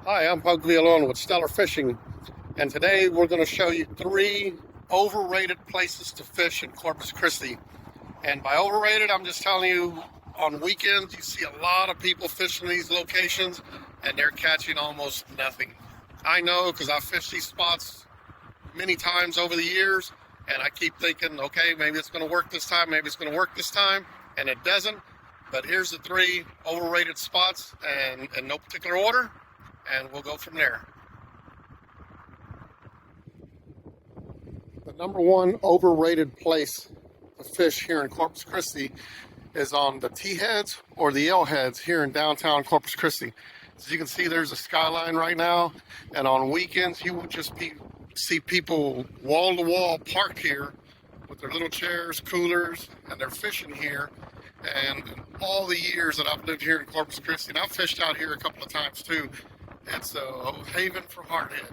Hi, I'm Pug Villalon with Stellar Fishing, and today we're going to show you 3 overrated places to fish in Corpus Christi. And by overrated, I'm just telling you, on weekends you see a lot of people fishing these locations and they're catching almost nothing. I know because I've fished these spots many times over the years, and I keep thinking, okay, maybe it's going to work this time, maybe it's going to work this time, and it doesn't. But here's the 3 overrated spots, and in no particular order, and we'll go from there. The number 1 overrated place to fish here in Corpus Christi is on the T-heads or the L-heads here in downtown Corpus Christi. As you can see, there's a skyline right now, and on weekends you will just see people wall to wall parked here with their little chairs, coolers, and they're fishing here. And all the years that I've lived here in Corpus Christi, and I've fished out here a couple of times too, it's a haven for hardhead.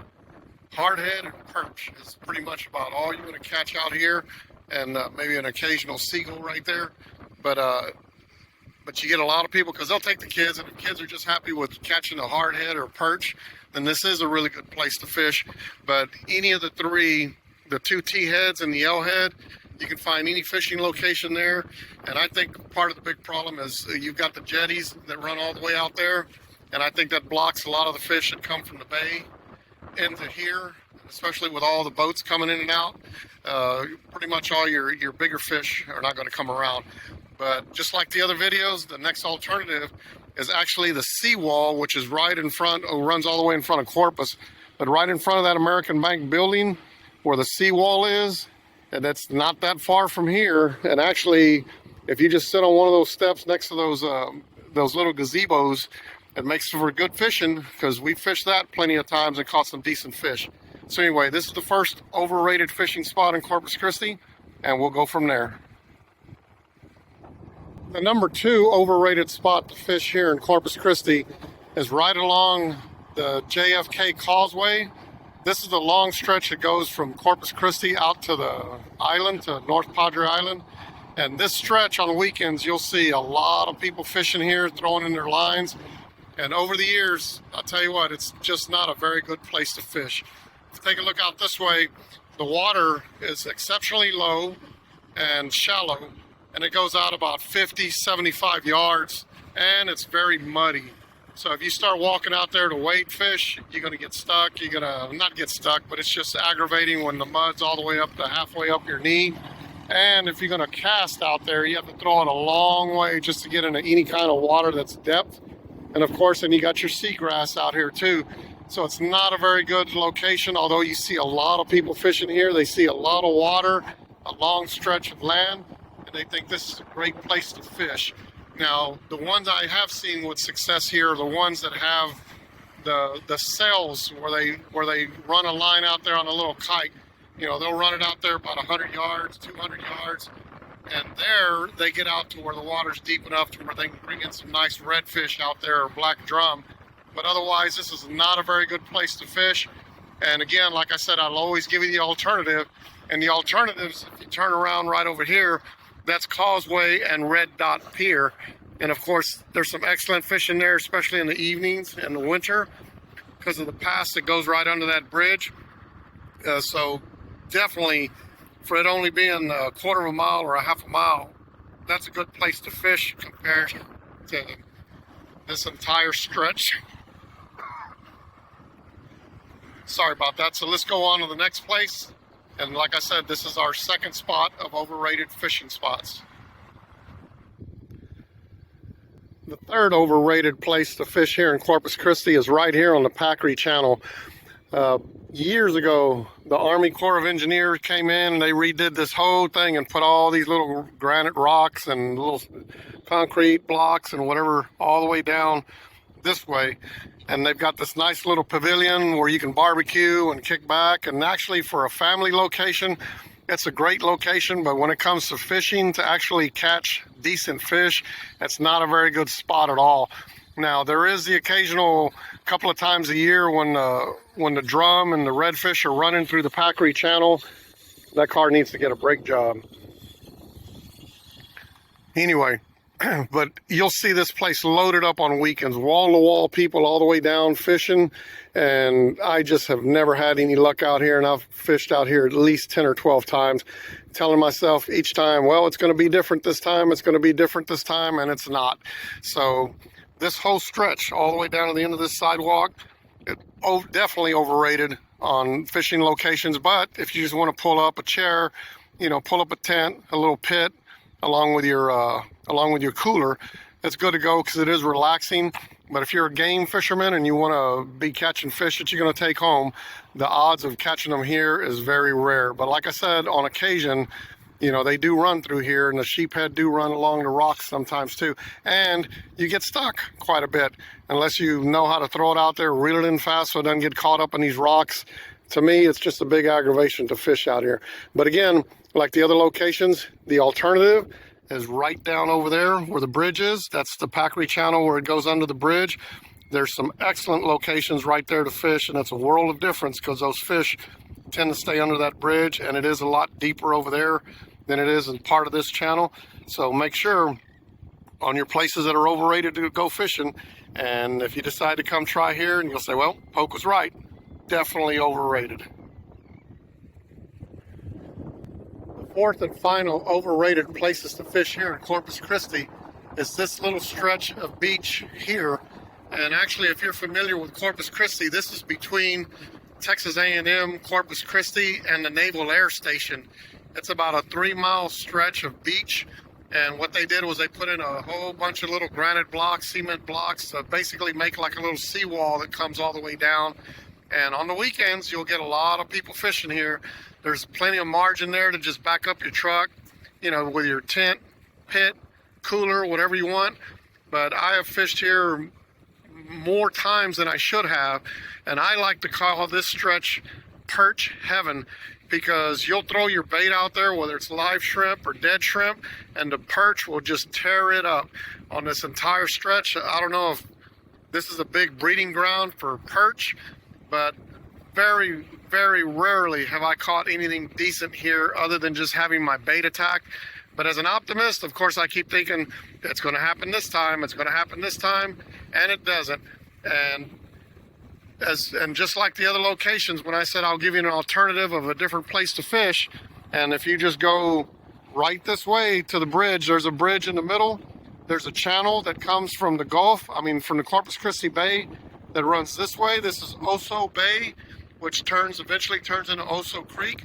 Hardhead and perch is pretty much about all you're going to catch out here, and maybe an occasional seagull right there. But you get a lot of people because they'll take the kids, and if kids are just happy with catching a hardhead or perch, then this is a really good place to fish. But any of the 3, the 2 T-heads and the L-head, you can find any fishing location there. And I think part of the big problem is you've got the jetties that run all the way out there, and I think that blocks a lot of the fish that come from the bay into here, especially with all the boats coming in and out. Pretty much all your bigger fish are not going to come around. But just like the other videos, the next alternative is actually the seawall, which is right in front, runs all the way in front of Corpus. But right in front of that American Bank building where the seawall is, and that's not that far from here. And actually, if you just sit on one of those steps next to those little gazebos, it makes for good fishing, because we fished that plenty of times and caught some decent fish. So anyway, this is the first overrated fishing spot in Corpus Christi, and we'll go from there. The number 2 overrated spot to fish here in Corpus Christi is right along the JFK Causeway. This is the long stretch that goes from Corpus Christi out to the island, to North Padre Island. And this stretch on weekends, you'll see a lot of people fishing here, throwing in their lines. And over the years, I'll tell you what, it's just not a very good place to fish. If you take a look out this way, the water is exceptionally low and shallow, and it goes out about 50, 75 yards, and it's very muddy. So if you start walking out there to wade fish, you're going to get stuck. You're going to not get stuck, but it's just aggravating when the mud's all the way up to halfway up your knee. And if you're going to cast out there, you have to throw it a long way just to get into any kind of water that's depth. And of course, then you got your seagrass out here too. So it's not a very good location, although you see a lot of people fishing here. They see a lot of water, a long stretch of land, and they think this is a great place to fish. Now, the ones I have seen with success here are the ones that have the sails where they run a line out there on a little kite. You know, they'll run it out there about 100 yards, 200 yards, and there they get out to where the water's deep enough to where they can bring in some nice redfish out there, or black drum. But otherwise, this is not a very good place to fish. And again, like I said, I'll always give you the alternative. And the alternatives, if you turn around right over here, that's Causeway and Red Dot Pier. And of course, there's some excellent fishing there, especially in the evenings in the winter, because of the pass that goes right under that bridge. So definitely, for it only being a quarter of a mile or a half a mile, that's a good place to fish compared to this entire stretch. Sorry about that. So let's go on to the next place. And like I said, this is our second spot of overrated fishing spots. The third overrated place to fish here in Corpus Christi is right here on the Packery Channel. Years ago, the Army Corps of Engineers came in and they redid this whole thing and put all these little granite rocks and little concrete blocks and whatever all the way down this way. And they've got this nice little pavilion where you can barbecue and kick back. And actually, for a family location, it's a great location. But when it comes to fishing, to actually catch decent fish, it's not a very good spot at all. Now, there is the occasional couple of times a year when the drum and the redfish are running through the Packery Channel. That car needs to get a brake job. Anyway, but you'll see this place loaded up on weekends, wall-to-wall people all the way down fishing, and I just have never had any luck out here, and I've fished out here at least 10 or 12 times, telling myself each time, well, it's going to be different this time, it's going to be different this time, and it's not. So this whole stretch all the way down to the end of this sidewalk, definitely overrated on fishing locations. But if you just want to pull up a chair, you know, pull up a tent, a little pit, along with your cooler, it's good to go because it is relaxing. But if you're a game fisherman and you want to be catching fish that you're going to take home, the odds of catching them here is very rare. But like I said, on occasion, you know, they do run through here, and the sheephead do run along the rocks sometimes too. And you get stuck quite a bit unless you know how to throw it out there, reel it in fast so it doesn't get caught up in these rocks. To me, it's just a big aggravation to fish out here. But again, like the other locations, the alternative is right down over there where the bridge is. That's the Packery Channel where it goes under the bridge. There's some excellent locations right there to fish, and it's a world of difference because those fish tend to stay under that bridge, and it is a lot deeper over there than it is in part of this channel. So make sure on your places that are overrated to go fishing, and if you decide to come try here and you'll say, well, Poke was right, definitely overrated. Fourth and final overrated places to fish here in Corpus Christi is this little stretch of beach here. And actually, if you're familiar with Corpus Christi, this is between Texas A&M, Corpus Christi, and the Naval Air Station. It's about a 3-mile stretch of beach. And what they did was they put in a whole bunch of little granite blocks, cement blocks, to basically make like a little seawall that comes all the way down. And on the weekends, you'll get a lot of people fishing here. There's plenty of margin there to just back up your truck, you know, with your tent, pit, cooler, whatever you want. But I have fished here more times than I should have. And I like to call this stretch perch heaven, because you'll throw your bait out there, whether it's live shrimp or dead shrimp, and the perch will just tear it up on this entire stretch. I don't know if this is a big breeding ground for perch, but very, very rarely have I caught anything decent here other than just having my bait attack. But as an optimist, of course, I keep thinking it's going to happen this time, it's going to happen this time, and it doesn't. And just like the other locations, when I said I'll give you an alternative of a different place to fish, and if you just go right this way to the bridge, there's a bridge in the middle. There's a channel that comes from the Gulf, from the Corpus Christi Bay, that runs this way. This is Oso Bay, which eventually turns into Oso Creek.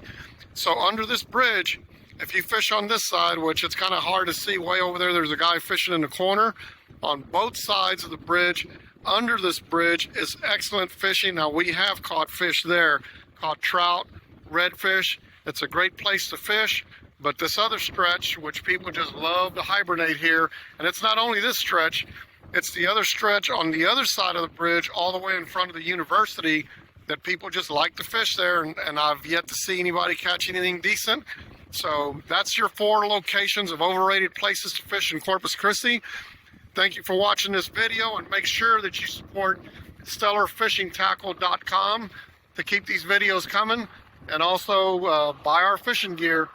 So under this bridge, if you fish on this side, which it's kind of hard to see way over there, there's a guy fishing in the corner. On both sides of the bridge, under this bridge, is excellent fishing. Now, we have caught fish there, caught trout, redfish. It's a great place to fish. But this other stretch, which people just love to hibernate here, and it's not only this stretch, it's the other stretch on the other side of the bridge, all the way in front of the university, that people just like to fish there, and I've yet to see anybody catch anything decent. So that's your 4 locations of overrated places to fish in Corpus Christi. Thank you for watching this video, and make sure that you support StellarFishingTackle.com to keep these videos coming, and also buy our fishing gear.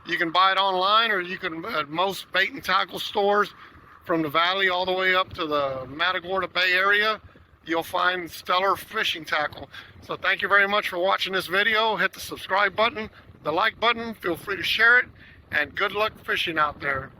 You can buy it online, or you can at most bait and tackle stores from the valley all the way up to the Matagorda Bay area. You'll find Stellar Fishing Tackle. So thank you very much for watching this video. Hit the subscribe button, the like button, feel free to share it, and good luck fishing out there.